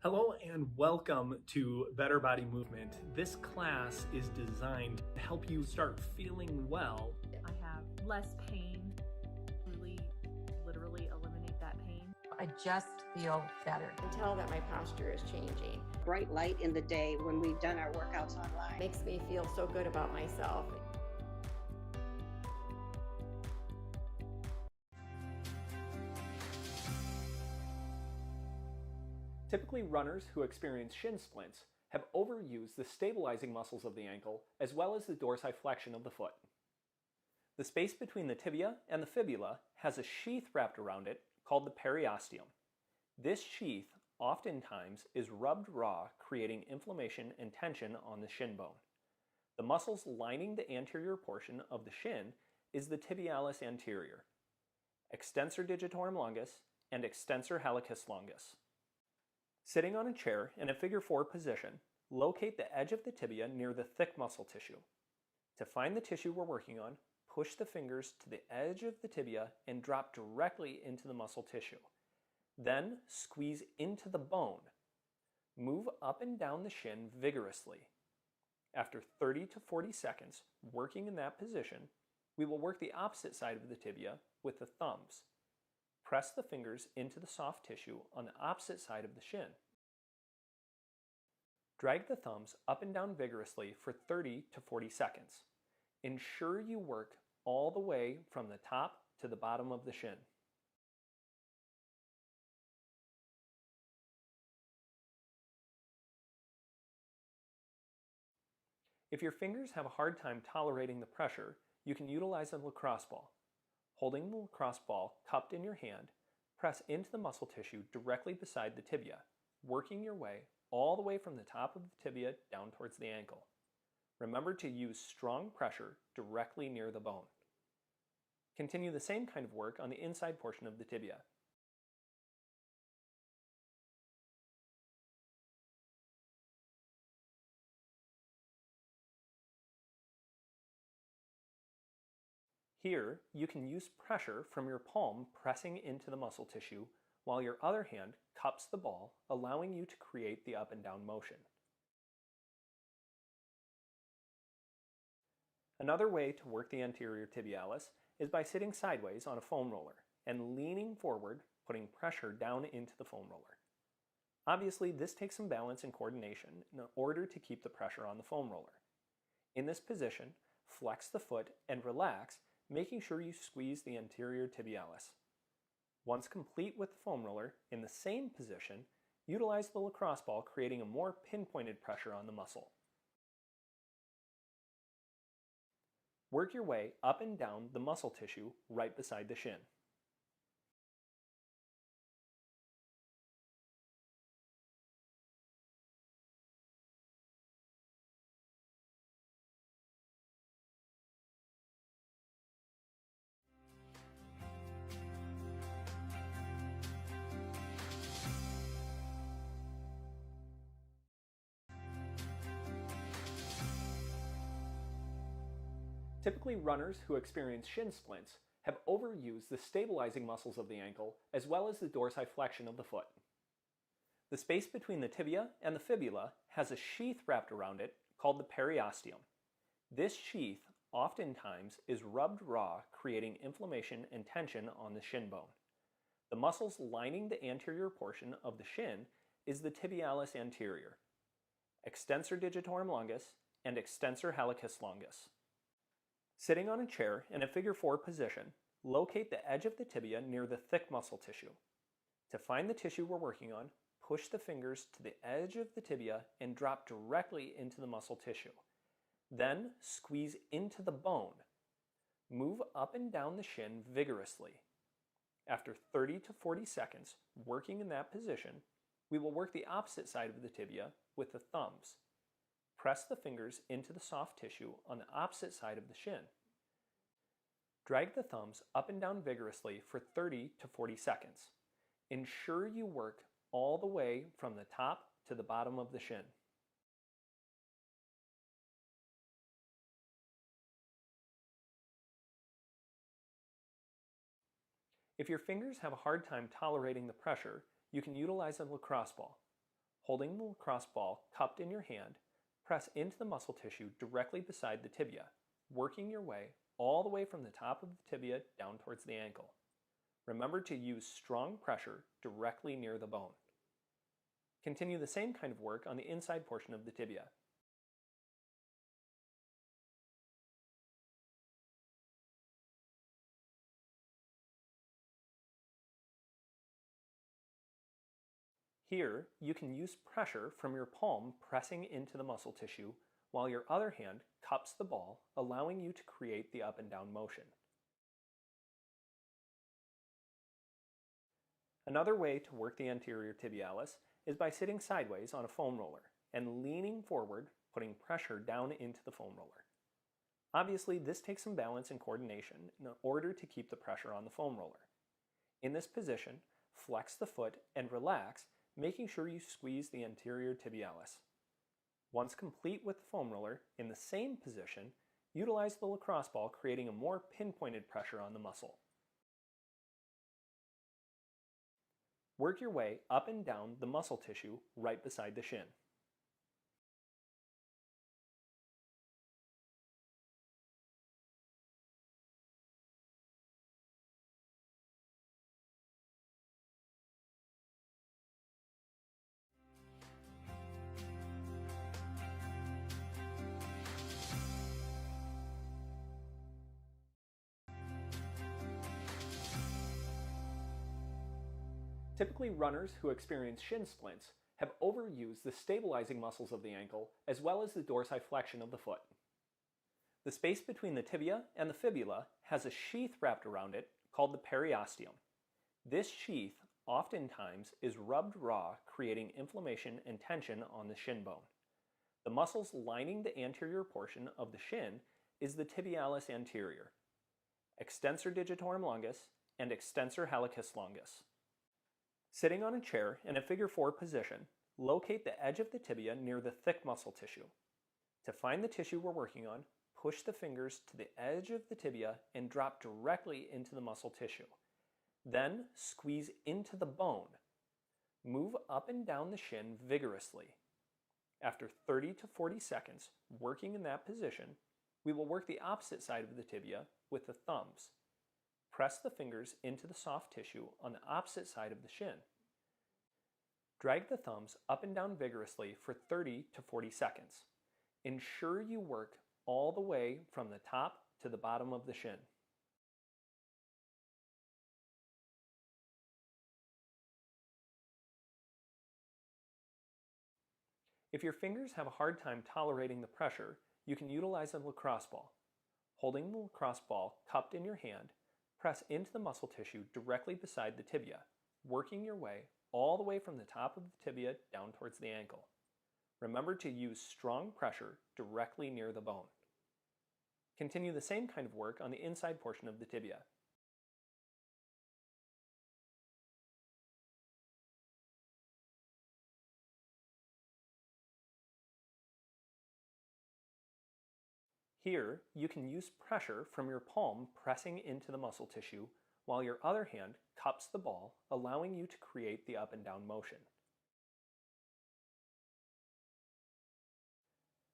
Hello and welcome to Better Body Movement. This class is designed to help you start feeling well. I have less pain, literally eliminate that pain. I just feel better. I can tell that my posture is changing. Bright light in the day when we've done our workouts online. Makes me feel so good about myself. Typically, runners who experience shin splints have overused the stabilizing muscles of the ankle as well as the dorsiflexion of the foot. The space between the tibia and the fibula has a sheath wrapped around it called the periosteum. This sheath oftentimes is rubbed raw, creating inflammation and tension on the shin bone. The muscles lining the anterior portion of the shin is the tibialis anterior, extensor digitorum longus, and extensor hallucis longus. Sitting on a chair in a figure 4 position, locate the edge of the tibia near the thick muscle tissue. To find the tissue we're working on, push the fingers to the edge of the tibia and drop directly into the muscle tissue. Then squeeze into the bone. Move up and down the shin vigorously. After 30 to 40 seconds working in that position, we will work the opposite side of the tibia with the thumbs. Press the fingers into the soft tissue on the opposite side of the shin. Drag the thumbs up and down vigorously for 30 to 40 seconds. Ensure you work all the way from the top to the bottom of the shin. If your fingers have a hard time tolerating the pressure, you can utilize a lacrosse ball. Holding the lacrosse ball cupped in your hand, press into the muscle tissue directly beside the tibia, working your way all the way from the top of the tibia down towards the ankle. Remember to use strong pressure directly near the bone. Continue the same kind of work on the inside portion of the tibia. Here, you can use pressure from your palm pressing into the muscle tissue while your other hand cups the ball, allowing you to create the up and down motion. Another way to work the anterior tibialis is by sitting sideways on a foam roller and leaning forward, putting pressure down into the foam roller. Obviously, this takes some balance and coordination in order to keep the pressure on the foam roller. In this position, flex the foot and relax, making sure you squeeze the anterior tibialis. Once complete with the foam roller, in the same position, utilize the lacrosse ball, creating a more pinpointed pressure on the muscle. Work your way up and down the muscle tissue right beside the shin. Typically, runners who experience shin splints have overused the stabilizing muscles of the ankle as well as the dorsiflexion of the foot. The space between the tibia and the fibula has a sheath wrapped around it called the periosteum. This sheath oftentimes is rubbed raw, creating inflammation and tension on the shin bone. The muscles lining the anterior portion of the shin is the tibialis anterior, extensor digitorum longus, and extensor hallucis longus. Sitting on a chair in a figure 4 position, locate the edge of the tibia near the thick muscle tissue. To find the tissue we're working on, push the fingers to the edge of the tibia and drop directly into the muscle tissue. Then squeeze into the bone. Move up and down the shin vigorously. After 30 to 40 seconds working in that position, we will work the opposite side of the tibia with the thumbs. Press the fingers into the soft tissue on the opposite side of the shin. Drag the thumbs up and down vigorously for 30 to 40 seconds. Ensure you work all the way from the top to the bottom of the shin. If your fingers have a hard time tolerating the pressure, you can utilize a lacrosse ball. Holding the lacrosse ball cupped in your hand, press into the muscle tissue directly beside the tibia, working your way all the way from the top of the tibia down towards the ankle. Remember to use strong pressure directly near the bone. Continue the same kind of work on the inside portion of the tibia. Here, you can use pressure from your palm pressing into the muscle tissue, while your other hand cups the ball, allowing you to create the up and down motion. Another way to work the anterior tibialis is by sitting sideways on a foam roller and leaning forward, putting pressure down into the foam roller. Obviously, this takes some balance and coordination in order to keep the pressure on the foam roller. In this position, flex the foot and relax, making sure you squeeze the anterior tibialis. Once complete with the foam roller, in the same position, utilize the lacrosse ball, creating a more pinpointed pressure on the muscle. Work your way up and down the muscle tissue right beside the shin. Typically, runners who experience shin splints have overused the stabilizing muscles of the ankle as well as the dorsiflexion of the foot. The space between the tibia and the fibula has a sheath wrapped around it called the periosteum. This sheath oftentimes is rubbed raw, creating inflammation and tension on the shin bone. The muscles lining the anterior portion of the shin is the tibialis anterior, extensor digitorum longus, and extensor hallucis longus. Sitting on a chair in a figure 4 position, locate the edge of the tibia near the thick muscle tissue. To find the tissue we're working on, push the fingers to the edge of the tibia and drop directly into the muscle tissue. Then squeeze into the bone. Move up and down the shin vigorously. After 30 to 40 seconds working in that position, we will work the opposite side of the tibia with the thumbs. Press the fingers into the soft tissue on the opposite side of the shin. Drag the thumbs up and down vigorously for 30 to 40 seconds. Ensure you work all the way from the top to the bottom of the shin. If your fingers have a hard time tolerating the pressure, you can utilize a lacrosse ball. Holding the lacrosse ball cupped in your hand, press into the muscle tissue directly beside the tibia, working your way all the way from the top of the tibia down towards the ankle. Remember to use strong pressure directly near the bone. Continue the same kind of work on the inside portion of the tibia. Here, you can use pressure from your palm pressing into the muscle tissue, while your other hand cups the ball, allowing you to create the up and down motion.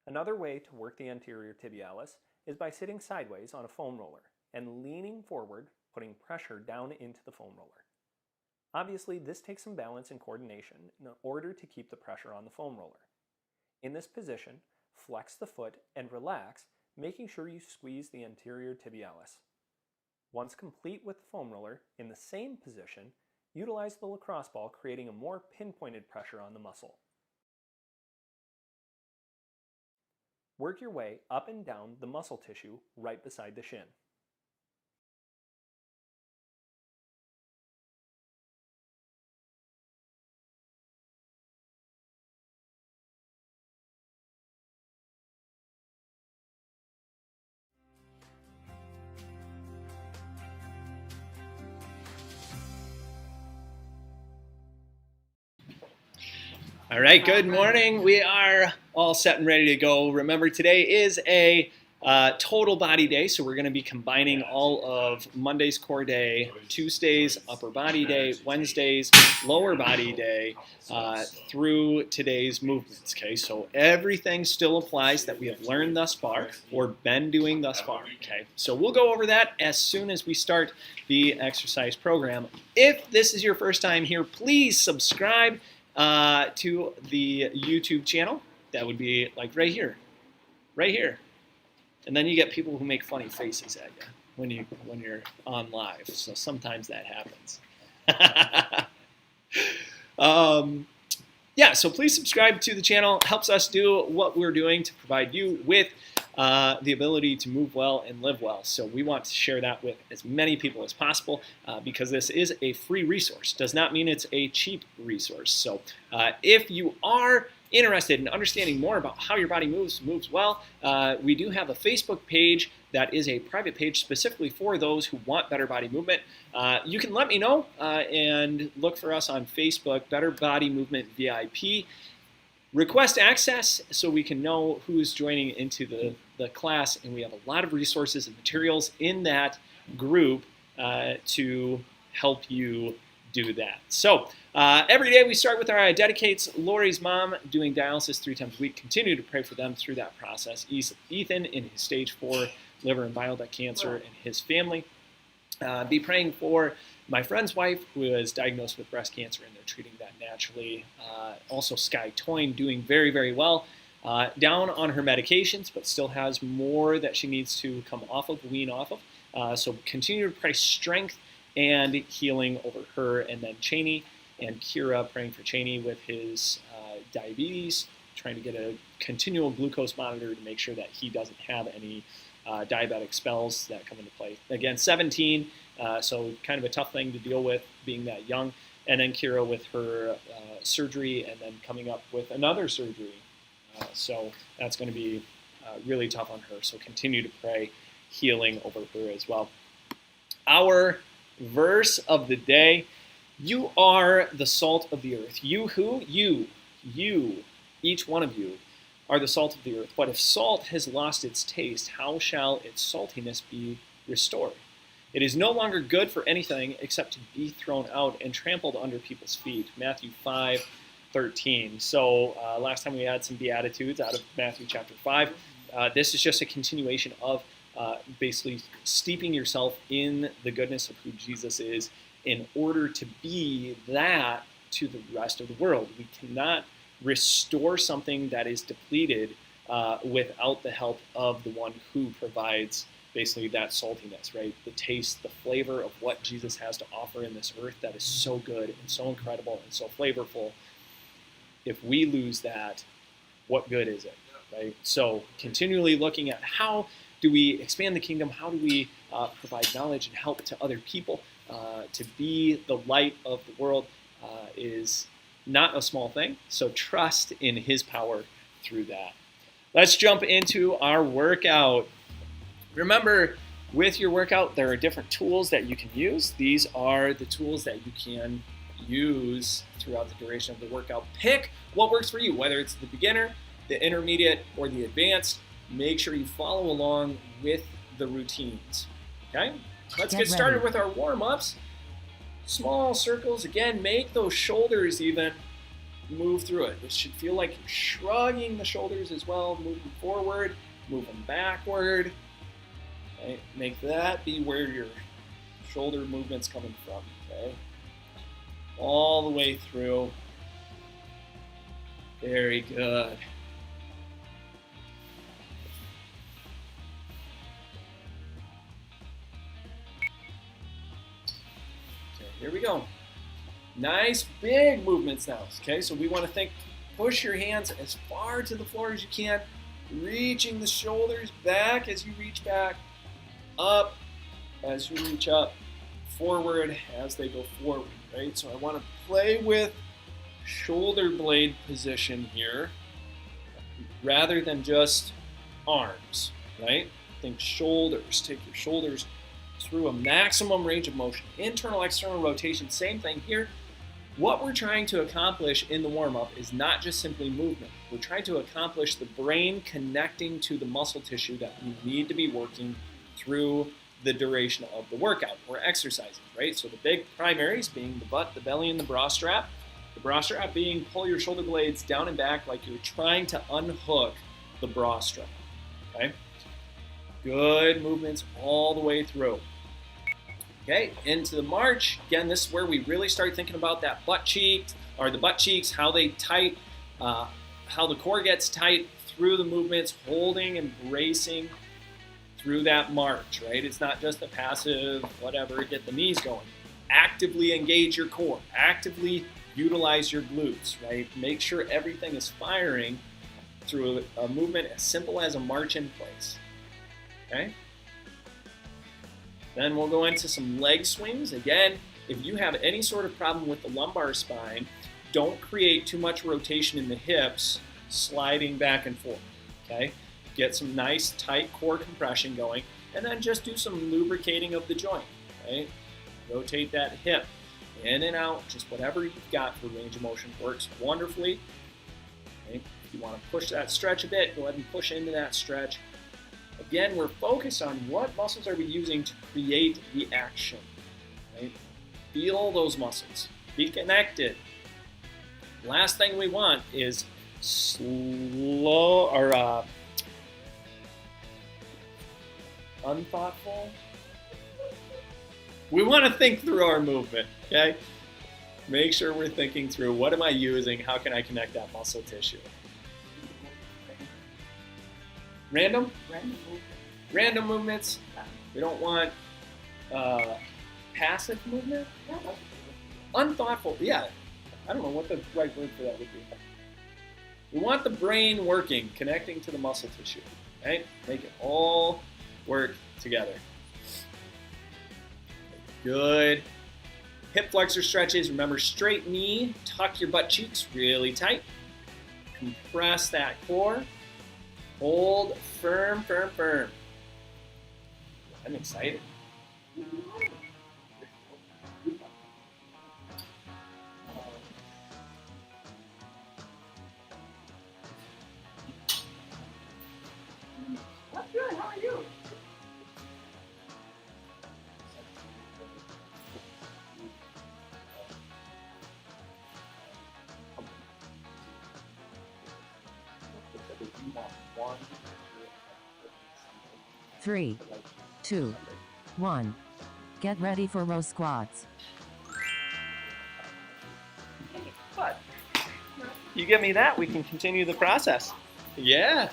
Another way to work the anterior tibialis is by sitting sideways on a foam roller and leaning forward, putting pressure down into the foam roller. Obviously, this takes some balance and coordination in order to keep the pressure on the foam roller. In this position, flex the foot and relax, making sure you squeeze the anterior tibialis. Once complete with the foam roller, in the same position, utilize the lacrosse ball, creating a more pinpointed pressure on the muscle. Work your way up and down the muscle tissue right beside the shin. All right, good morning. We are all set and ready to go. Remember, today is a total body day. So we're going to be combining all of Monday's core day, Tuesdays upper body day, Wednesdays lower body day, through today's movements. Okay, so everything still applies that we have learned thus far or been doing thus far. Okay, so we'll go over that as soon as we start the exercise program. If this is your first time here, please subscribe to the YouTube channel. That would be like right here. And then you get people who make funny faces at you when you're on live. So sometimes that happens. Yeah, so please subscribe to the channel. It helps us do what we're doing to provide you with the ability to move well and live well. So we want to share that with as many people as possible because this is a free resource. Does not mean it's a cheap resource. So if you are interested in understanding more about how your body moves well, we do have a Facebook page that is a private page specifically for those who want better body movement. You can let me know and look for us on Facebook, Better Body Movement VIP. Request access so we can know who's joining into the class, and we have a lot of resources and materials in that group to help you do that. So every day we start with our I Dedicates. Lori's mom doing dialysis 3 times a week. Continue to pray for them through that process. Ethan in his stage 4 liver and bile duct cancer and his family. Be praying for my friend's wife who is diagnosed with breast cancer and they're treating that naturally. Also Sky Toyne doing very, very well. Down on her medications, but still has more that she needs to come off of, wean off of. So continue to pray strength and healing over her. And then Cheney and Kira praying for Cheney with his diabetes, trying to get a continual glucose monitor to make sure that he doesn't have any diabetic spells that come into play. Again, 17, so kind of a tough thing to deal with being that young. And then Kira with her surgery and then coming up with another surgery. So that's going to be really tough on her. So continue to pray healing over her as well. Our verse of the day: you are the salt of the earth. You who? You, each one of you are the salt of the earth. But if salt has lost its taste, how shall its saltiness be restored? It is no longer good for anything except to be thrown out and trampled under people's feet. Matthew 5:13. So last time we had some Beatitudes out of Matthew chapter 5. This is just a continuation of basically steeping yourself in the goodness of who Jesus is in order to be that to the rest of the world. We cannot restore something that is depleted without the help of the one who provides basically that saltiness, right? The taste, the flavor of what Jesus has to offer in this earth that is so good and so incredible and so flavorful. If we lose that, what good is it, right? So continually looking at how do we expand the kingdom, how do we provide knowledge and help to other people to be the light of the world is not a small thing. So trust in his power through that. Let's jump into our workout. Remember, with your workout, there are different tools that you can use. These are the tools that you can use throughout the duration of the workout. Pick what works for you, whether it's the beginner, the intermediate, or the advanced. Make sure you follow along with the routines. Okay? Let's get started with our warm-ups. Small circles. Again, make those shoulders even move through it. It should feel like you're shrugging the shoulders as well, moving forward, moving backward. Okay? Make that be where your shoulder movement's coming from. Okay? All the way through. Very good. Okay, here we go. Nice big movements now. Okay, so we want to think, push your hands as far to the floor as you can, reaching the shoulders back as you reach back, up as you reach up, forward as they go forward, right? So I want to play with shoulder blade position here rather than just arms, right? Think shoulders. Take your shoulders through a maximum range of motion. Internal, external rotation, same thing here. What we're trying to accomplish in the warm-up is not just simply movement. We're trying to accomplish the brain connecting to the muscle tissue that we need to be working through the duration of the workout or exercising, right? So the big primaries being the butt, the belly, and the bra strap. The bra strap being pull your shoulder blades down and back like you're trying to unhook the bra strap, okay? Good movements all the way through. Okay, into the march. Again, this is where we really start thinking about that butt cheek, or the butt cheeks, how they tight, how the core gets tight through the movements, holding and bracing through that march, right? It's not just a passive, whatever, get the knees going. Actively engage your core, actively utilize your glutes, right? Make sure everything is firing through a movement as simple as a march in place, okay? Then we'll go into some leg swings. Again, if you have any sort of problem with the lumbar spine, don't create too much rotation in the hips, sliding back and forth, okay? Get some nice tight core compression going, and then just do some lubricating of the joint, right? Rotate that hip in and out, just whatever you've got for range of motion works wonderfully. Okay? If you want to push that stretch a bit, go ahead and push into that stretch. Again, we're focused on what muscles are we using to create the action, right? Feel those muscles. Be connected. Last thing we want is slow or unthoughtful. We want to think through our movement, okay? Make sure we're thinking through, what am I using? How can I connect that muscle tissue? Random movements. We don't want passive movement. Unthoughtful. Yeah, I don't know what the right word for that would be. We want the brain working, connecting to the muscle tissue, right? Make it all work together. Good. Hip flexor stretches. Remember, straight knee. Tuck your butt cheeks really tight. Compress that core. Hold firm, firm, firm. I'm excited. I'm good. How are you? Three, 2, 1. Get ready for row squats. But you give me that, we can continue the process. Yeah.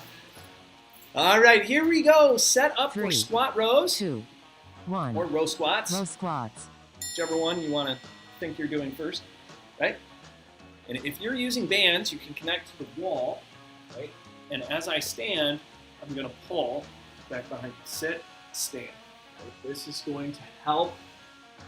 All right, here we go. Set up for 3, squat rows 2, 1. or row squats. Row squats. Whichever one you want to think you're doing first, right? And if you're using bands, you can connect to the wall, right? And as I stand, I'm going to pull back behind. Sit, stand. Right? This is going to help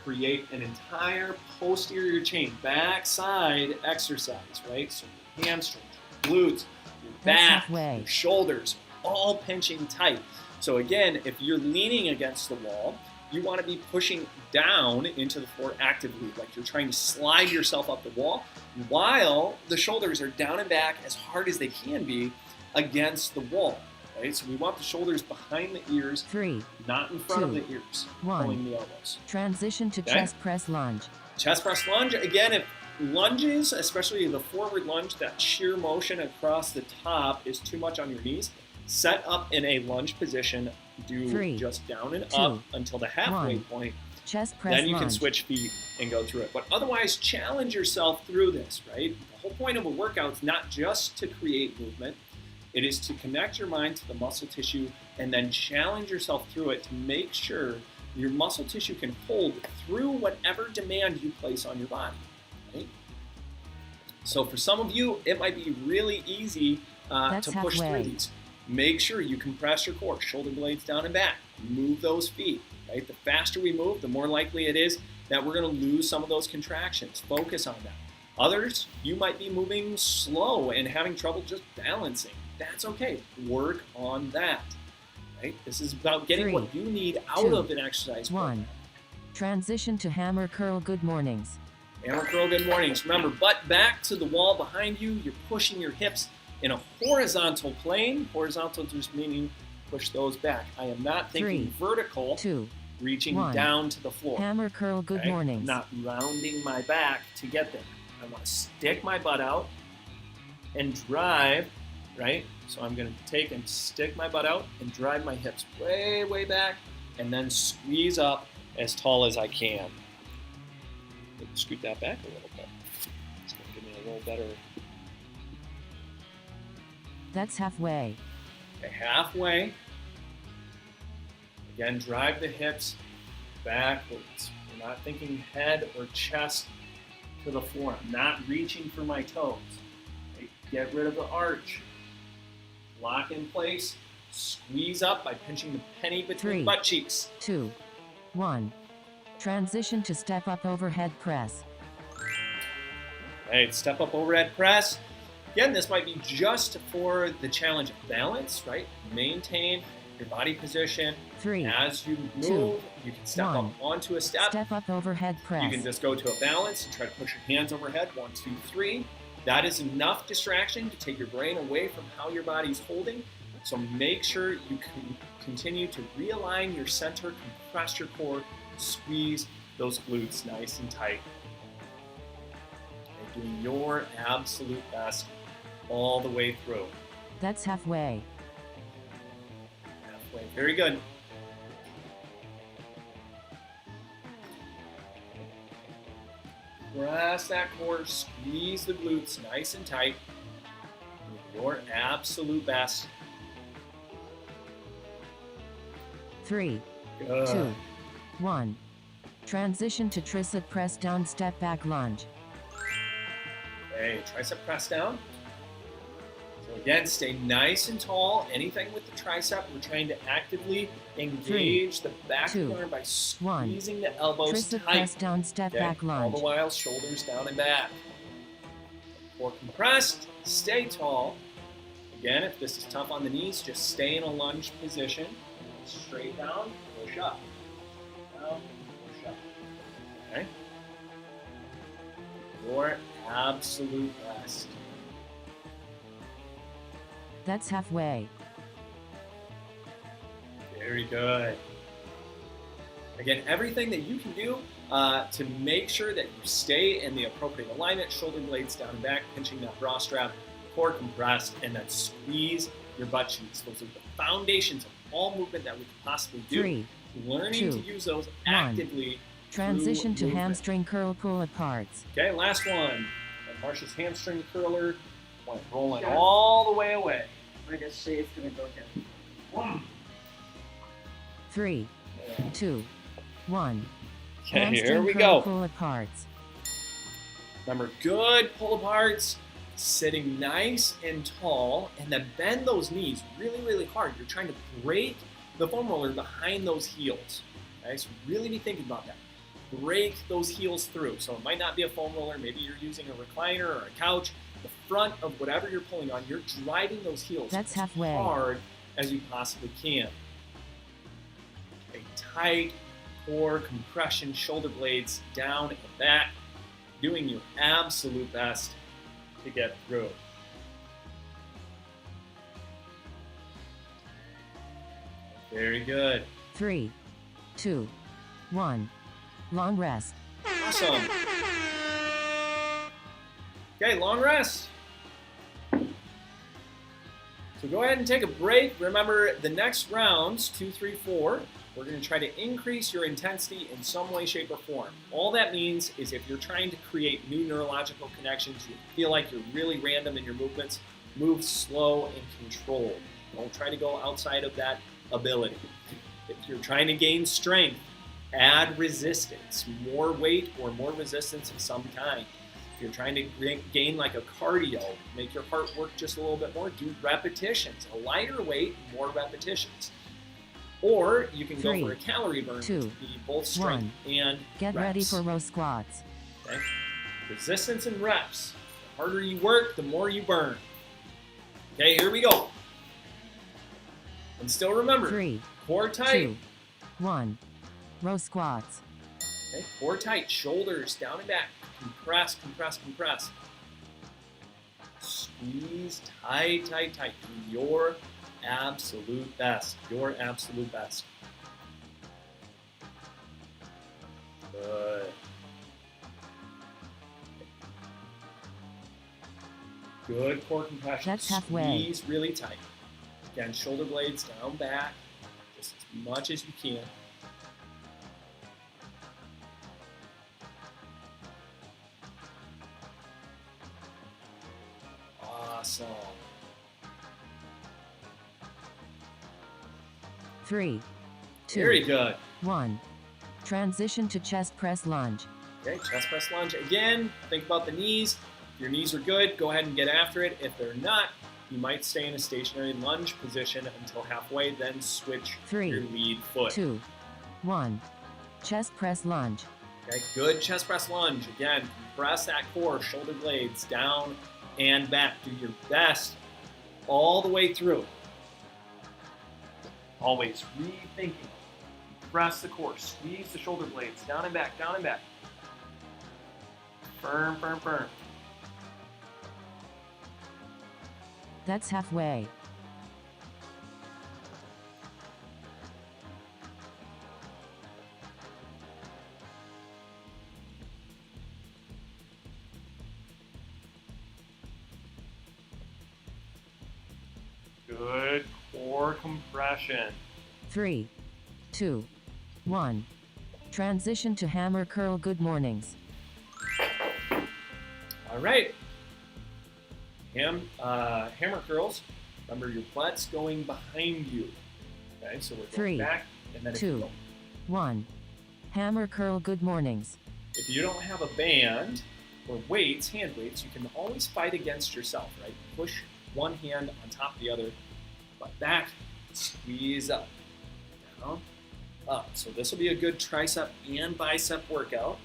create an entire posterior chain, backside exercise, right? So your hamstrings, your glutes, your back, your shoulders, all pinching tight. So again, if you're leaning against the wall, you want to be pushing down into the floor actively, like you're trying to slide yourself up the wall, while the shoulders are down and back as hard as they can be against the wall. Right? So we want the shoulders behind the ears, 3, not in front 2, of the ears, 1. pulling the elbows. Transition to chest press lunge. Chest press lunge. Again, if lunges, especially the forward lunge, that sheer motion across the top is too much on your knees, set up in a lunge position. Do 3, just down and 2, up until the halfway 1. point. Chest press Then you can lunge. switch feet and go through it. But otherwise, challenge yourself through this, right? The whole point of a workout is not just to create movement. It is to connect your mind to the muscle tissue and then challenge yourself through it to make sure your muscle tissue can hold through whatever demand you place on your body, right? So for some of you, it might be really easy to push through these. Make sure you compress your core, shoulder blades down and back. Move those feet, right? The faster we move, the more likely it is that we're going to lose some of those contractions. Focus on that. Others, you might be moving slow and having trouble just balancing. That's okay. Work on that, right? This is about getting 3, what you need out 2, of an exercise 1. program. Transition to hammer curl good mornings. Hammer curl, good mornings. Remember, butt back to the wall behind you. You're pushing your hips in a horizontal plane. Horizontal just meaning push those back. I am not thinking 3, vertical, 2, reaching 1. down to the floor. Hammer curl, good Okay? I'm mornings. not rounding my back to get there. I want to stick my butt out and drive, right? So I'm going to take and stick my butt out and drive my hips way, way back and then squeeze up as tall as I can. Maybe scoot that back a little bit. It's going to give me a little better. That's halfway. Okay, halfway. Again, drive the hips backwards. We're not thinking head or chest to the floor. I'm not reaching for my toes. Okay, get rid of the arch. Lock in place. Squeeze up by pinching the penny between 3, butt cheeks. 2, 1. Transition to step up overhead press. Right, step up overhead press. Again, this might be just for the challenge of balance, right? Maintain your body position. 3, As you move, 2, you can step 1. up onto a step. Step up overhead You press. can just go to a balance and try to push your hands overhead. 1, 2, 3. That is enough distraction to take your brain away from how your body's holding. So make sure you can continue to realign your center, compress your core, squeeze those glutes nice and tight. And doing your absolute best all the way through. That's halfway. Halfway. Very good. Press that core, squeeze the glutes nice and tight. Do your absolute best. 3, Good. 2, 1. Transition to tricep press down step back lunge. Okay, tricep press down. So again, stay nice and tall. Anything with the tricep, we're trying to actively engage the back of 2, the arm by 1. squeezing the elbows Tricep tight. press down step Okay, back all lunge. the while, shoulders down and back. Core compressed, stay tall. Again, if this is tough on the knees, just stay in a lunge position. Straight down, push up. Down, push up. Okay? Your absolute best. That's halfway. Very good. Again, everything that you can do to make sure that you stay in the appropriate alignment, shoulder blades down and back, pinching that bra strap, core compressed, and then squeeze your butt cheeks. Those are the foundations of all movement that we can possibly do. 3, Learning 2, to use those 1. actively. Transition through to movement. hamstring curl pull aparts. Okay, last one. Marsha's hamstring curler. Point rolling all the way away. I just say it's going to go down. 3, 2, 1. Okay, here Hamstring we curl go. pull aparts. Remember, good pull aparts, sitting nice and tall, and then bend those knees really, really hard. You're trying to break the foam roller behind those heels. Okay, so really be thinking about that. Break those heels through. So it might not be a foam roller, maybe you're using a recliner or a couch. The front of whatever you're pulling on, you're driving those heels That's as halfway. hard as you possibly can. A tight core compression, shoulder blades down and back, doing your absolute best to get through. Very good. 3, 2, 1. Long rest. Awesome. Okay, long rest. So go ahead and take a break. Remember, the next rounds, 2, 3, 4, we're going to try to increase your intensity in some way, shape, or form. All that means is if you're trying to create new neurological connections, you feel like you're really random in your movements, move slow and controlled. Don't try to go outside of that ability. If you're trying to gain strength, add resistance, more weight or more resistance of some kind. If you're trying to gain like a cardio, make your heart work just a little bit more, do repetitions. A lighter weight, more repetitions. Or you can go 3, for a calorie burn, 2, to be both strength and Get reps. ready for row squats. Okay? Resistance and reps. The harder you work, the more you burn. Okay, here we go. And still remember, 3, core tight. 2, 1. Row squats. Okay, core tight, shoulders down and back. Compress, compress, compress. Squeeze tight, tight, tight. Do your absolute best. Your absolute best. Good. Good core compression. That's halfway. Squeeze really tight. Again, shoulder blades down, back, just as much as you can. Awesome. 3, 2, Very good. 1. Transition to chest press lunge. Okay, chest press lunge. Again, think about the knees. If your knees are good, go ahead and get after it. If they're not, you might stay in a stationary lunge position until halfway, then switch 3, your lead foot. 2, 1. Chest press lunge. Okay, good chest press lunge. Again, compress that core, shoulder blades down and back. Do your best all the way through. Always rethinking. Press the core, squeeze the shoulder blades down and back, down and back. Firm, firm, firm. That's halfway. Good core compression. 3, 2, 1. Transition to hammer curl. Good mornings. All right. Hammer curls. Remember your butt's going behind you. Okay, so we're going 3, back and then 2, 1. Hammer curl. Good mornings. If you don't have a band or weights, hand weights, you can always fight against yourself, right? Push one hand on top of the other, butt back, squeeze up, down, up. So this will be a good tricep and bicep workout.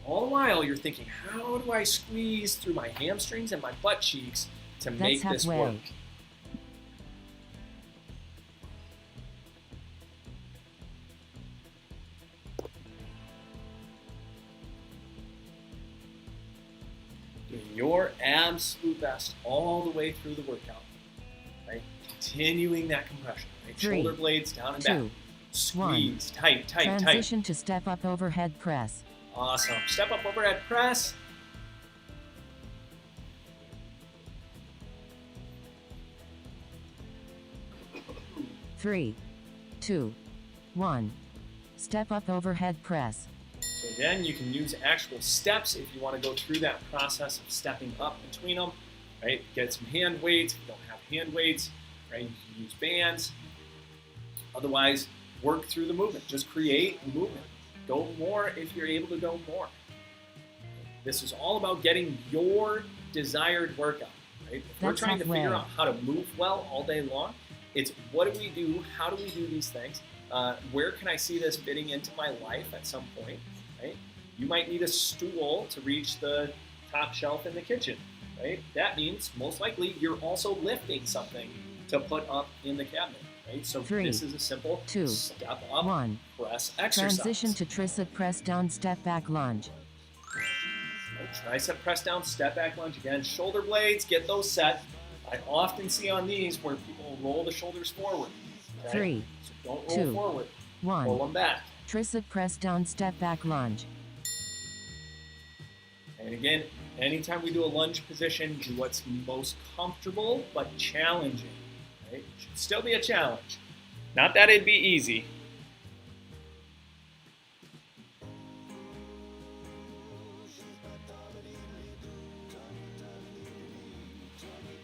All the while you're thinking, how do I squeeze through my hamstrings and my butt cheeks to make this halfway. work? Doing your absolute best all the way through the workout, right? Continuing that compression, right? 3, Shoulder blades down and back. 2, Squeeze, tight, tight, tight. Transition to step up overhead press. Awesome. Step up overhead press. Three, 2, 1. Step up overhead press. So again, you can use actual steps if you want to go through that process of stepping up between them, right? Get some hand weights. If you don't have hand weights, right? You can use bands. Otherwise, work through the movement. Just create movement. Go more if you're able to go more. This is all about getting your desired workout, right? If we're That's trying to halfway. figure out how to move well all day long, it's what do we do? How do we do these things? Where can I see this fitting into my life at some point, right? You might need a stool to reach the top shelf in the kitchen, right? That means most likely you're also lifting something to put up in the cabinet, right? So 3, this is a simple 2, step up, 1. press exercise. Transition to tricep press down step back lunge. Tricep press down, step back lunge again. Shoulder blades, get those set. I often see on these where people roll the shoulders forward. Okay? 3, So don't roll 2, forward. Roll 1. them back. Tricep press down step back lunge. And again, anytime we do a lunge position, do what's most comfortable but challenging. Right? It should still be a challenge. Not that it'd be easy.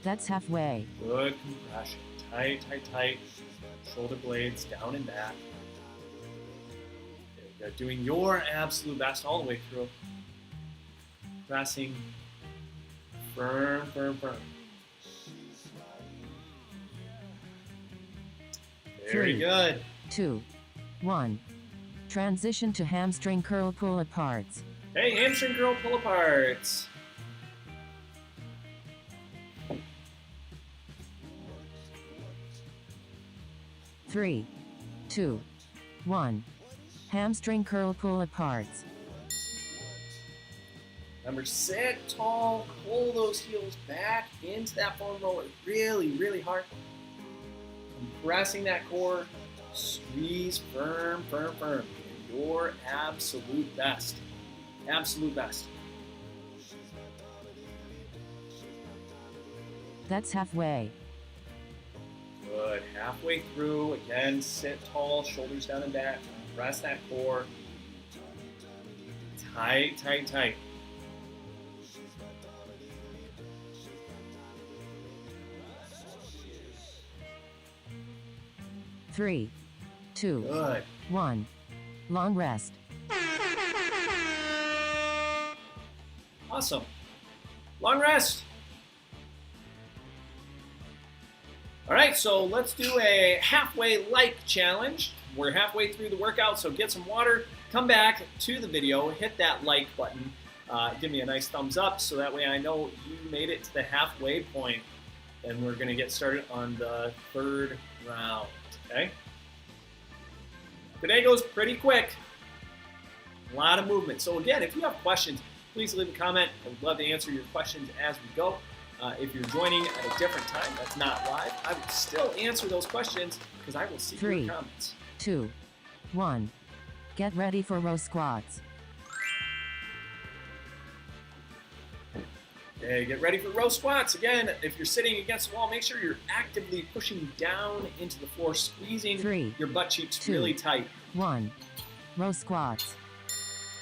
That's halfway. Good compression. Tight, tight, tight. Shoulder blades down and back. There we go. Doing your absolute best all the way through. Pressing. Firm, firm, firm. Very 3, good. 2, 1. Transition to hamstring curl pull aparts. Hey, hamstring curl pull aparts. Three, 2, 1. Hamstring curl pull aparts. Remember, sit tall, pull those heels back into that forward roller really, really hard. Compressing that core, squeeze firm, firm, firm. Your absolute best. Absolute best. That's halfway. Good. Halfway through, again, sit tall, shoulders down and back. Press that core. Tight, tight, tight. Three, two, Good. 1. Long rest. Awesome. Long rest. All right, so let's do a halfway like challenge. We're halfway through the workout, so get some water, come back to the video, hit that like button, give me a nice thumbs up so that way I know you made it to the halfway point, and we're gonna get started on the third round, okay? Today goes pretty quick, a lot of movement. So again, if you have questions, please leave a comment. I would love to answer your questions as we go. If you're joining at a different time, that's not live, I will still answer those questions because I will see your comments. 2, 1. Get ready for row squats. Okay, get ready for row squats. Again, if you're sitting against the wall, make sure you're actively pushing down into the floor, squeezing 3, your butt cheeks 2, really tight. 1. Row squats.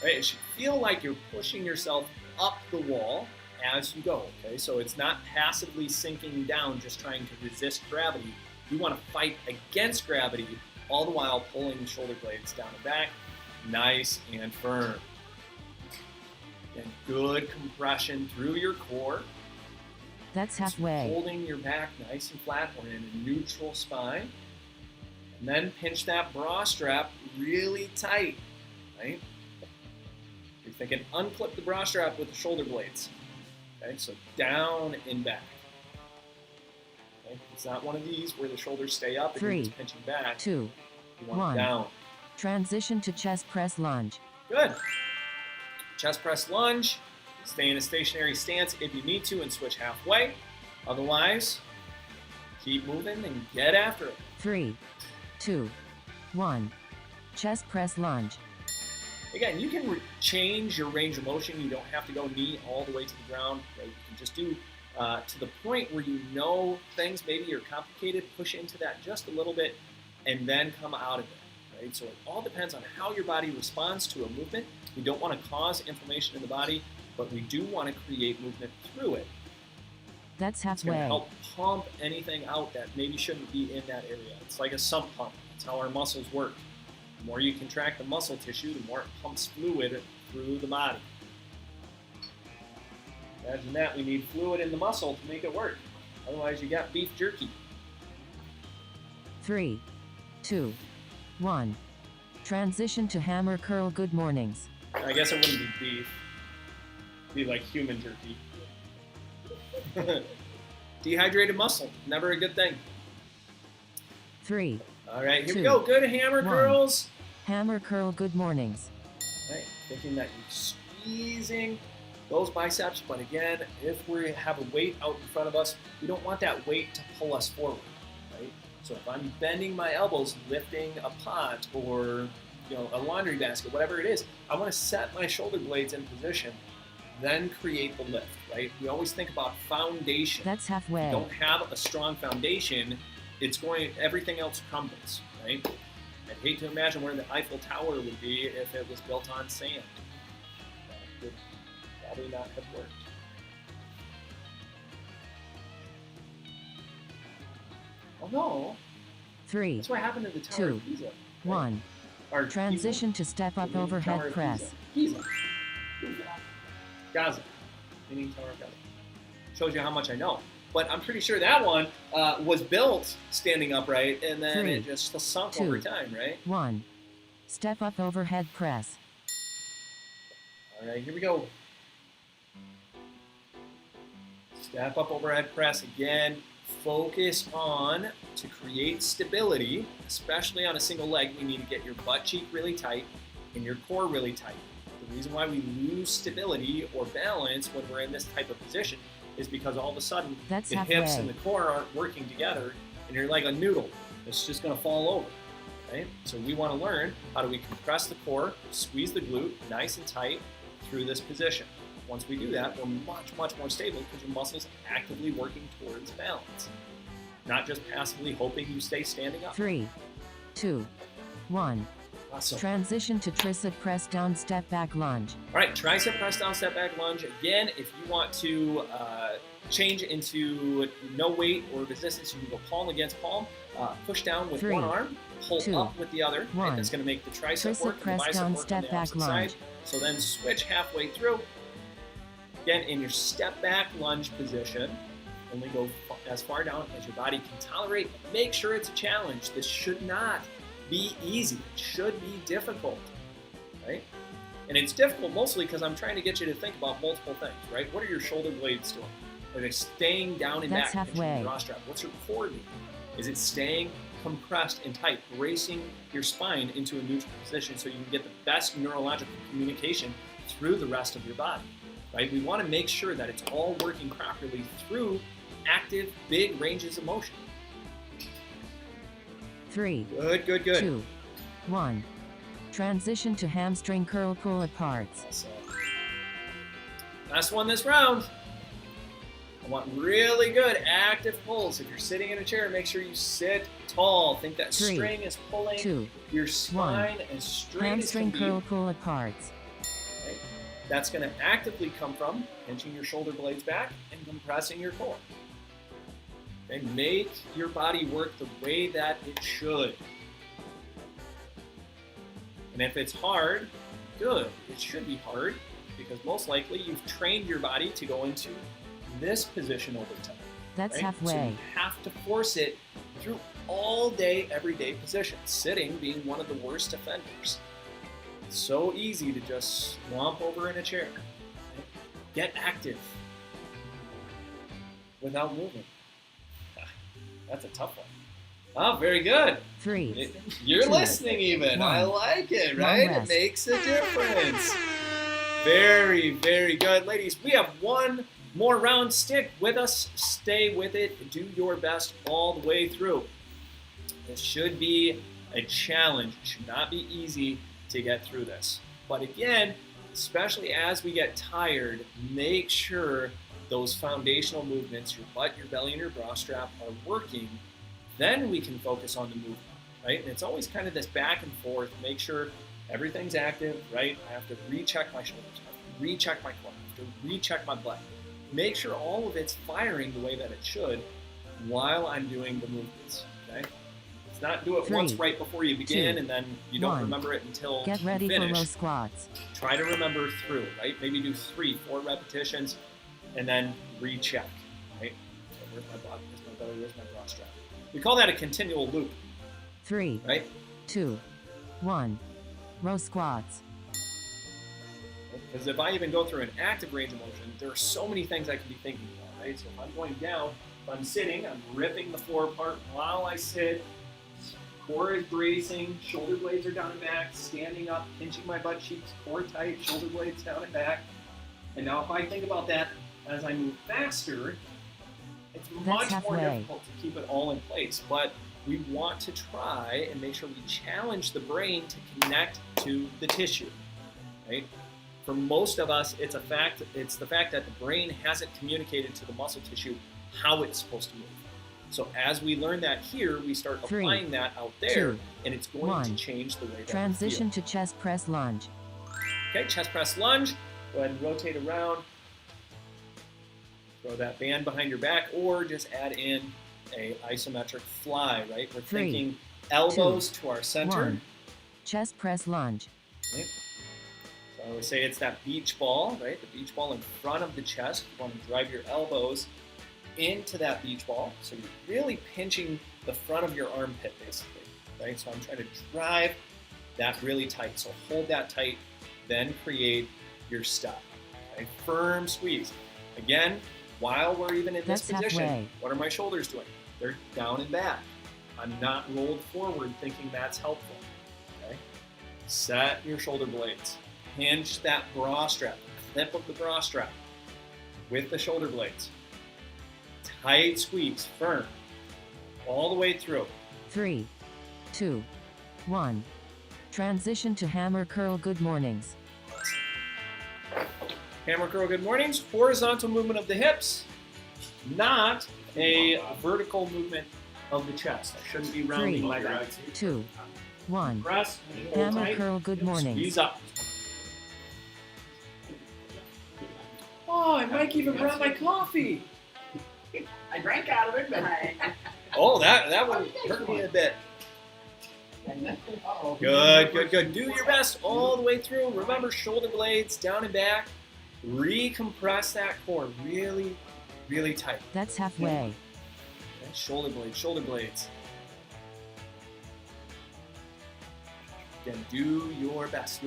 Right? It should feel like you're pushing yourself up the wall as you go, okay? So it's not passively sinking down, just trying to resist gravity. You want to fight against gravity, all the while pulling the shoulder blades down and back, nice and firm. And good compression through your core. That's halfway. Holding your back nice and flat or in a neutral spine. And then pinch that bra strap really tight, right? You're thinking unclip the bra strap with the shoulder blades. Okay, so down and back. Okay, it's not one of these where the shoulders stay up and 3, you're just pinching back. 2, You want 1. it down. Transition to chest press lunge. Good. Chest press lunge. Stay in a stationary stance if you need to and switch halfway. Otherwise, keep moving and get after it. 3, 2, 1. Chest press lunge. Again, you can change your range of motion. You don't have to go knee all the way to the ground. Right? You can just do to the point where you know things maybe are complicated, push into that just a little bit, and then come out of it. Right? So it all depends on how your body responds to a movement. We don't want to cause inflammation in the body, but we do want to create movement through it. That's It's going to halfway. help pump anything out that maybe shouldn't be in that area. It's like a sump pump. That's how our muscles work. The more you contract the muscle tissue, the more it pumps fluid through the body. Imagine that, we need fluid in the muscle to make it work. Otherwise you got beef jerky. 3, 2, 1. Transition to hammer curl. Good mornings. I guess it wouldn't be beef. It'd be like human jerky. Dehydrated muscle, never a good thing. 3, All right, here we 2, go. Good hammer 1. curls. Hammer curl. Good mornings. Right, thinking that you're squeezing those biceps, but again, if we have a weight out in front of us, we don't want that weight to pull us forward, right? So if I'm bending my elbows, lifting a pot or a laundry basket, whatever it is, I want to set my shoulder blades in position, then create the lift, right? We always think about foundation. That's If you halfway. don't have a strong foundation, everything else crumbles, right? I'd hate to imagine where the Eiffel Tower would be if it was built on sand. That would probably not have worked. Oh no, 3, that's what happened to the Tower 2, of Pisa. right? 1. Or Transition to step up Leaning Tower overhead of press. Pisa. Gaza. Leaning Tower of Gaza. Shows you how much I know. But I'm pretty sure that one was built standing upright, and then 3, it just sunk 2, over time, right? 1. Step up overhead press. All right, here we go. Step up overhead press again. Focus on, to create stability, especially on a single leg, we need to get your butt cheek really tight. and your core really tight. The reason why we lose stability or balance when we're in this type of position is because all of a sudden That's the halfway. hips and the core aren't working together, and you're like a noodle. It's just going to fall over. Right? So we want to learn how do we compress the core, squeeze the glute nice and tight through this position. Once we do that, we're much, much more stable because your muscle's actively working towards balance, not just passively hoping you stay standing up. 3, 2, 1. Awesome. Transition to tricep press down step back lunge. All right, tricep press down, step back lunge. Again, if you want to change into no weight or resistance, you can go palm against palm, push down with 3, one arm, pull 2, up with the other. 1. Right? That's going to make the tricep Tricep work and the press bicep down, work on step the back opposite lunge. side. So then switch halfway through. Again, in your step back lunge position, only go as far down as your body can tolerate. Make sure it's a challenge. This should not be easy. It should be difficult, right? And it's difficult mostly because I'm trying to get you to think about multiple things, right? What are your shoulder blades doing? Are they staying down and That's back? halfway. Your rostrum? What's your core doing? Is it staying compressed and tight, bracing your spine into a neutral position so you can get the best neurological communication through the rest of your body, right? We want to make sure that it's all working properly through active, big ranges of motion. 3, Good, good, good. 2, 1. Transition to hamstring curl pull apart. So, last one this round. I want really good active pulls. If you're sitting in a chair, make sure you sit tall. Think that 3, string is pulling 2, your spine as straight hamstring as can curl be. pull apart. Okay? That's going to actively come from pinching your shoulder blades back and compressing your core. Okay? Make your body work the way that it should. And if it's hard, good. It should be hard because most likely you've trained your body to go into this position over time. That's right? So halfway. you have to force it through all day, everyday positions. Sitting being one of the worst offenders. It's so easy to just slump over in a chair. Right? Get active without moving. That's a tough one. Oh, very good. 3, You're 2, listening even. 1. I like it, Long right? It rest. makes a difference. Very, very good. Ladies, we have one more round. Stick with us. Stay with it. Do your best all the way through. This should be a challenge. It should not be easy to get through this. But again, especially as we get tired, make sure those foundational movements, your butt, your belly, and your bra strap are working. Then we can focus on the movement, right? And it's always kind of this back and forth. Make sure everything's active, right? I have to recheck my shoulders. I have to recheck my core. I have to recheck my butt. Make sure all of it's firing the way that it should while I'm doing the movements, okay? Let's not do it 3, once right before you begin 2, and then you don't 1. remember it until Get ready you for finish. row squats. Try to remember through, right? Maybe do 3, 4 repetitions and then recheck, right? So where's my butt? Where's my belly? Where's my bra strap? We call that a continual loop, 3, right? 2, 1. Row squats. Because if I even go through an active range of motion, there are so many things I could be thinking about, right? So if I'm going down, if I'm sitting, I'm ripping the floor apart while I sit. Core is bracing, shoulder blades are down and back, standing up, pinching my butt cheeks, core tight, shoulder blades down and back. And now if I think about that as I move faster, it's much more halfway. difficult to keep it all in place. But we want to try and make sure we challenge the brain to connect to the tissue, right? For most of us, it's the fact that the brain hasn't communicated to the muscle tissue how it's supposed to move. So as we learn that here, we start 3, applying that out there, 2, and it's going 1. to change the way that Transition we feel. to chest press lunge. Okay, chest press lunge. Go ahead and rotate around. Throw that band behind your back, or just add in a isometric fly, right? We're 3, thinking elbows to our center. 1. Chest press lunge. Right? So I always say it's that beach ball, right? The beach ball in front of the chest. You want to drive your elbows into that beach ball. So you're really pinching the front of your armpit, basically, right? So I'm trying to drive that really tight. So hold that tight, then create your stop. Okay? Firm squeeze. Again, while we're even in this That's position, halfway. what are my shoulders doing? They're down and back. I'm not rolled forward thinking that's helpful. Okay? Set your shoulder blades. Hinge that bra strap, clip of the bra strap with the shoulder blades. Tight squeeze, firm, all the way through. 3, 2, 1. Transition to hammer curl good mornings. Hammer curl good mornings, horizontal movement of the hips, not a vertical movement of the chest. I shouldn't be rounding 3, my back. 2, 1. Press, hold Hammer tight, curl good mornings. squeeze up. Oh, I might even brought my coffee. I drank out of it, but Oh, that one hurt me a bit. Good. Do your best all the way through. Remember, shoulder blades down and back. Recompress that core really, really tight. That's halfway. Okay, shoulder blades. Again, do your best.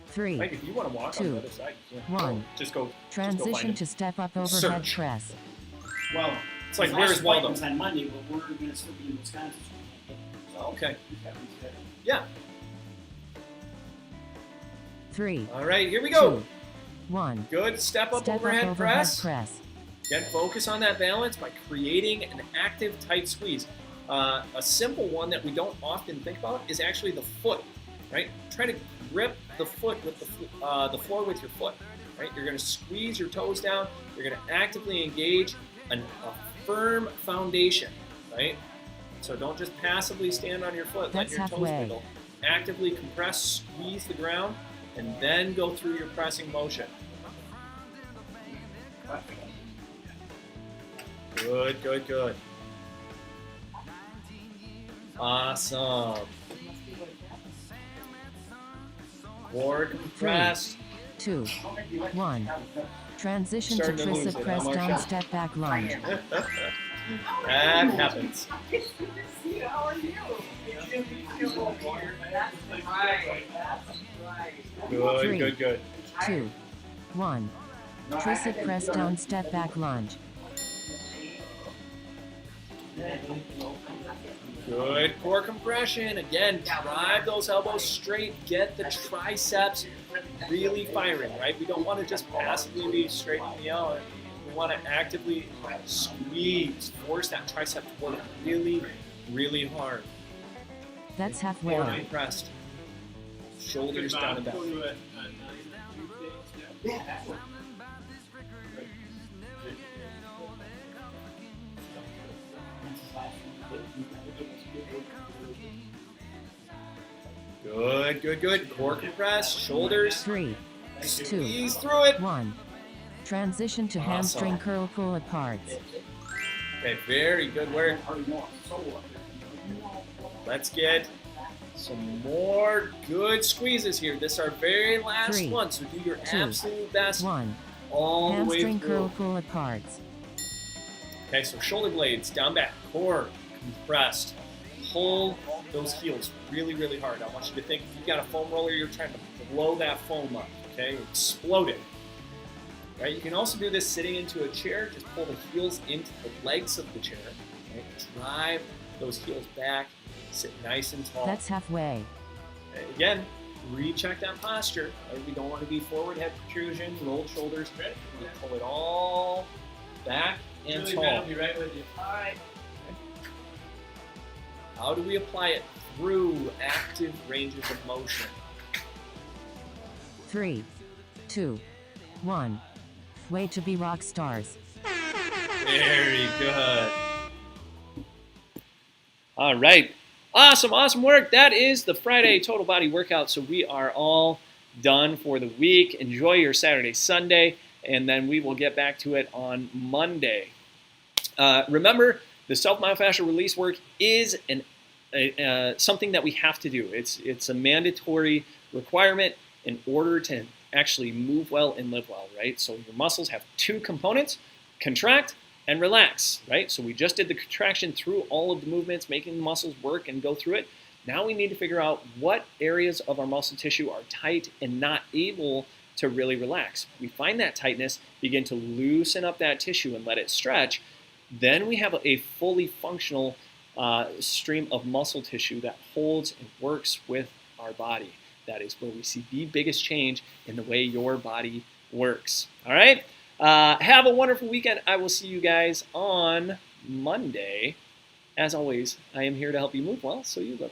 3, Mike, if you want to walk on 2, the other side, you can. 1. Just go. Transition to step up overhead Surge. press. well, It's like, his where's last fight Waldo? was on Monday, but we're going to still be in Wisconsin. Okay. Yeah. 3, All right, here we go. 2, 1. Good. Step up Step overhead up overhead press. press. Again, focus on that balance by creating an active tight squeeze. A simple one that we don't often think about is actually the foot, right? Try to grip the foot with the floor with your foot, right? You're going to squeeze your toes down. You're going to actively engage a firm foundation, right? So don't just passively stand on your foot. Let That's your toes halfway. wiggle. Actively compress, squeeze the ground, and then go through your pressing motion. Good. Awesome. Core compressed. 2, 1. Transition to Starting to lose tricep it, press huh, down Marsha? step back lunge. That happens. Good. 2, 1. Tricep press down step back lunge. Good core compression. Again, drive those elbows straight. Get the triceps really firing, right? We don't want to just passively be straight and yelling. We want to actively squeeze, force that tricep to work really, really hard. That's Core halfway. compressed. Shoulders down and back. Good. Core compressed. Shoulders. 3, 2, Squeeze through it. 1. Transition to hamstring curl pull apart. Okay, very good work. Let's get some more good squeezes here. This is our very last 3, one, so do your 2, absolute best 1. all the way Hamstring through. curl pull apart. Okay, so shoulder blades, down back, core compressed. Pull those heels really, really hard. I want you to think if you've got a foam roller, you're trying to blow that foam up, okay? Explode it. Right? You can also do this sitting into a chair. Just pull the heels into the legs of the chair. Okay? Drive those heels back. Sit nice and tall. That's halfway. Again, recheck that posture. Right? We don't want to be forward head protrusion, rolled shoulders. We pull it all back and tall. I'll be right with you. All right. How do we apply it? Through active ranges of motion. 3, 2, 1. Way to be rock stars. Very good. All right. Awesome work. That is the Friday total body workout. So we are all done for the week. Enjoy your Saturday, Sunday, and then we will get back to it on Monday. Remember, the self-myofascial release work is something that we have to do. It's a mandatory requirement in order to actually move well and live well, right? So your muscles have two components, contract and relax, right? So we just did the contraction through all of the movements, making the muscles work and go through it. Now we need to figure out what areas of our muscle tissue are tight and not able to really relax. We find that tightness, begin to loosen up that tissue and let it stretch. Then we have a fully functional stream of muscle tissue that holds and works with our body. That is where we see the biggest change in the way your body works. All right? Have a wonderful weekend. I will see you guys on Monday. As always, I am here to help you move well so you live well.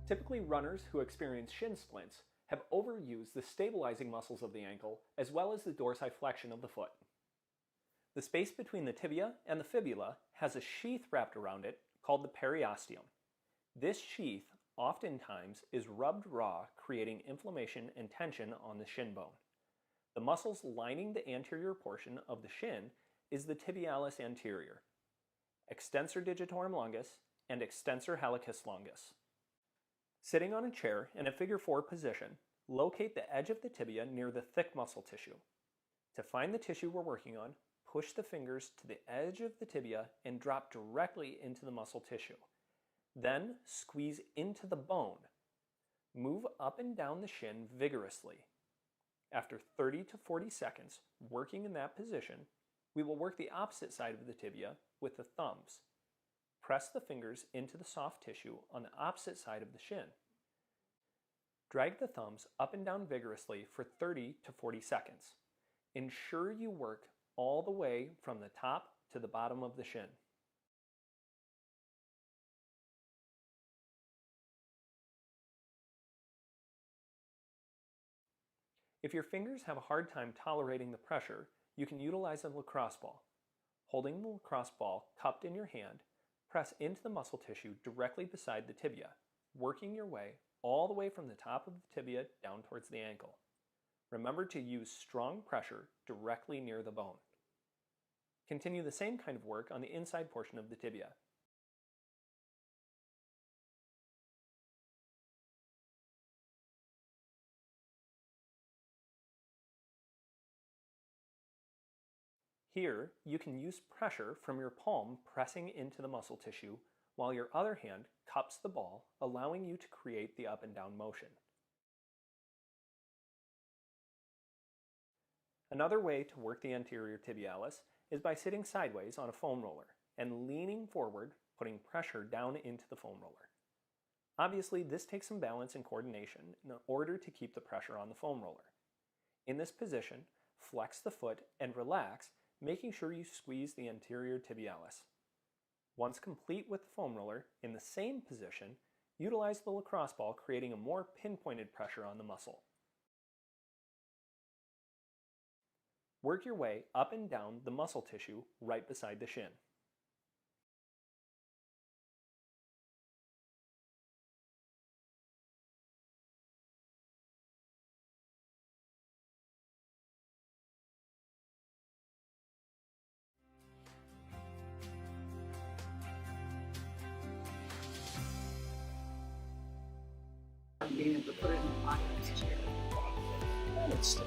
Typically, runners who experience shin splints have overused the stabilizing muscles of the ankle as well as the dorsiflexion of the foot. The space between the tibia and the fibula has a sheath wrapped around it called the periosteum. This sheath oftentimes is rubbed raw, creating inflammation and tension on the shin bone. The muscles lining the anterior portion of the shin is the tibialis anterior, extensor digitorum longus, and extensor hallucis longus. Sitting on a chair in a figure 4 position, locate the edge of the tibia near the thick muscle tissue. To find the tissue we're working on, push the fingers to the edge of the tibia and drop directly into the muscle tissue. Then squeeze into the bone. Move up and down the shin vigorously. After 30 to 40 seconds working in that position, we will work the opposite side of the tibia with the thumbs. Press the fingers into the soft tissue on the opposite side of the shin. Drag the thumbs up and down vigorously for 30 to 40 seconds. Ensure you work all the way from the top to the bottom of the shin. If your fingers have a hard time tolerating the pressure, you can utilize a lacrosse ball. Holding the lacrosse ball cupped in your hand, press into the muscle tissue directly beside the tibia, working your way all the way from the top of the tibia down towards the ankle. Remember to use strong pressure directly near the bone. Continue the same kind of work on the inside portion of the tibia. Here, you can use pressure from your palm pressing into the muscle tissue, while your other hand cups the ball, allowing you to create the up and down motion. Another way to work the anterior tibialis is by sitting sideways on a foam roller and leaning forward, putting pressure down into the foam roller. Obviously, this takes some balance and coordination in order to keep the pressure on the foam roller. In this position, flex the foot and relax, making sure you squeeze the anterior tibialis. Once complete with the foam roller, in the same position, utilize the lacrosse ball, creating a more pinpointed pressure on the muscle. Work your way up and down the muscle tissue right beside the shin. Being able to put it in the pocket of his chair. It's still